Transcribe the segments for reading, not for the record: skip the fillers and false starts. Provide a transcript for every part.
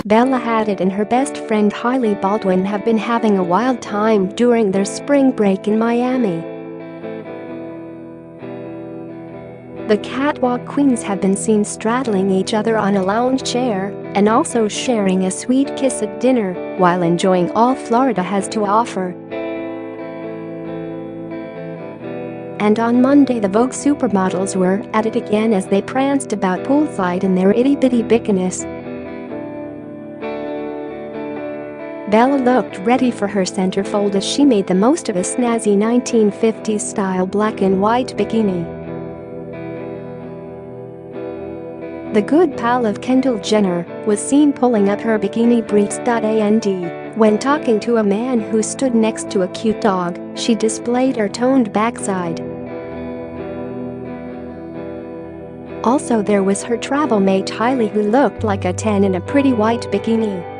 Bella Hadid and her best friend Hailey Baldwin have been having a wild time during their spring break in Miami. The catwalk queens have been seen straddling each other on a lounge chair and also sharing a sweet kiss at dinner while enjoying all Florida has to offer. And on Monday, the Vogue supermodels were at it again as they pranced about poolside in their itty-bitty bikinis. Bella looked ready for her centerfold as she made the most of a snazzy 1950s-style black and white bikini. The good pal of Kendall Jenner was seen pulling up her bikini briefs. And when talking to a man who stood next to a cute dog, she displayed her toned backside. Also, there was her travel mate Hailey, who looked like a 10 in a pretty white bikini.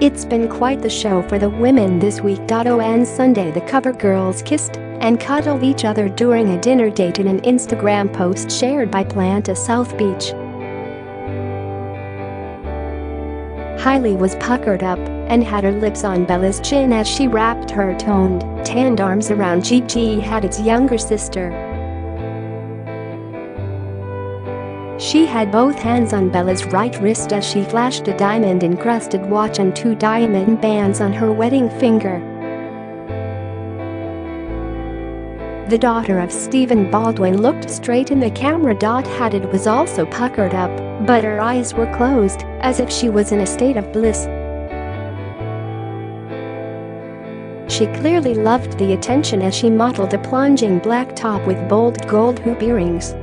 It's been quite the show for the women this week. On Sunday, the cover girls kissed and cuddled each other during a dinner date in an Instagram post shared by Planta South Beach. Hailey was puckered up and had her lips on Bella's chin as she wrapped her toned, tanned arms around Gigi Hadid's younger sister. She had both hands on Bella's right wrist as she flashed a diamond-encrusted watch and 2 diamond bands on her wedding finger. The daughter of Stephen Baldwin looked straight in the camera. Hadid was also puckered up, but her eyes were closed, as if she was in a state of bliss. She clearly loved the attention as she modeled a plunging black top with bold gold hoop earrings.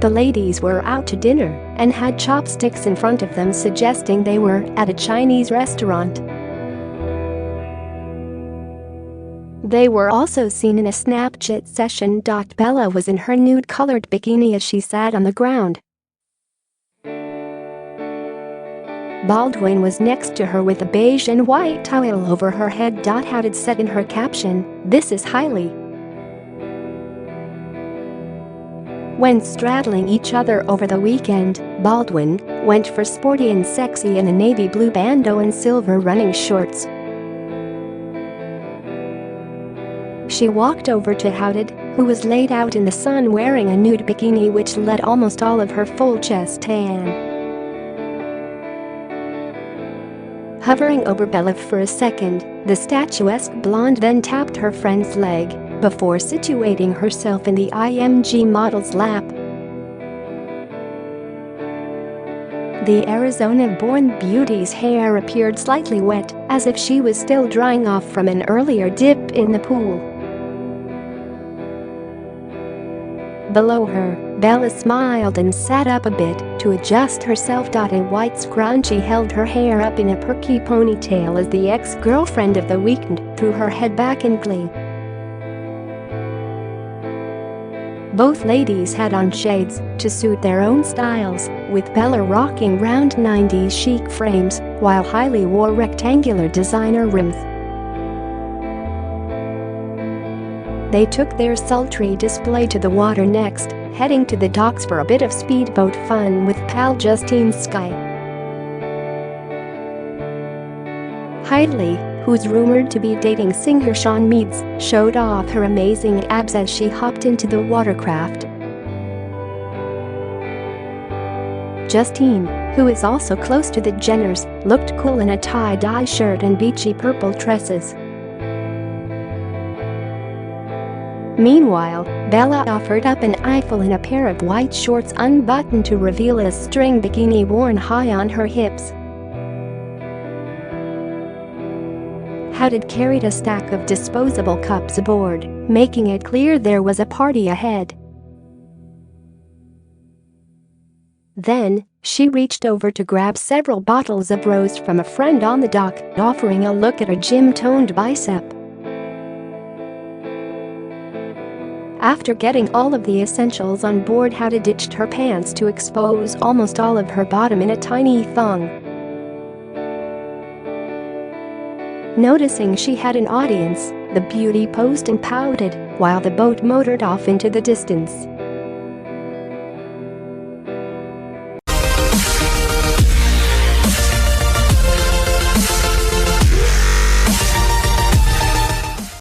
The ladies were out to dinner and had chopsticks in front of them, suggesting they were at a Chinese restaurant. They were also seen in a Snapchat session. Bella was in her nude-colored bikini as she sat on the ground. Baldwin was next to her with a beige and white towel over her head. Hadid said in her caption, "This is Hailey." When straddling each other over the weekend, Baldwin went for sporty and sexy in a navy blue bandeau and silver running shorts. She walked over to Hadid, who was laid out in the sun wearing a nude bikini which let almost all of her full chest tan. Hovering over Bella for a second, the statuesque blonde then tapped her friend's leg before situating herself in the IMG model's lap. The Arizona-born beauty's hair appeared slightly wet, as if she was still drying off from an earlier dip in the pool. Below her, Bella smiled and sat up a bit to adjust herself. A white scrunchie held her hair up in a perky ponytail as the ex-girlfriend of the weekend threw her head back in glee. Both ladies had on shades to suit their own styles, with Bella rocking round 90s chic frames while Hailey wore rectangular designer rims. They took their sultry display to the water next, heading to the docks for a bit of speedboat fun with pal Justine Skye. Hailey, who's rumored to be dating singer Shawn Mendes, showed off her amazing abs as she hopped into the watercraft. Justine, who is also close to the Jenners, looked cool in a tie-dye shirt and beachy purple tresses. Meanwhile, Bella offered up an eyeful in a pair of white shorts unbuttoned to reveal a string bikini worn high on her hips. Hadid carried a stack of disposable cups aboard, making it clear there was a party ahead. Then, she reached over to grab several bottles of rose from a friend on the dock, offering a look at her gym-toned bicep. After getting all of the essentials on board, Hadid ditched her pants to expose almost all of her bottom in a tiny thong. Noticing she had an audience, the beauty posed and pouted while the boat motored off into the distance.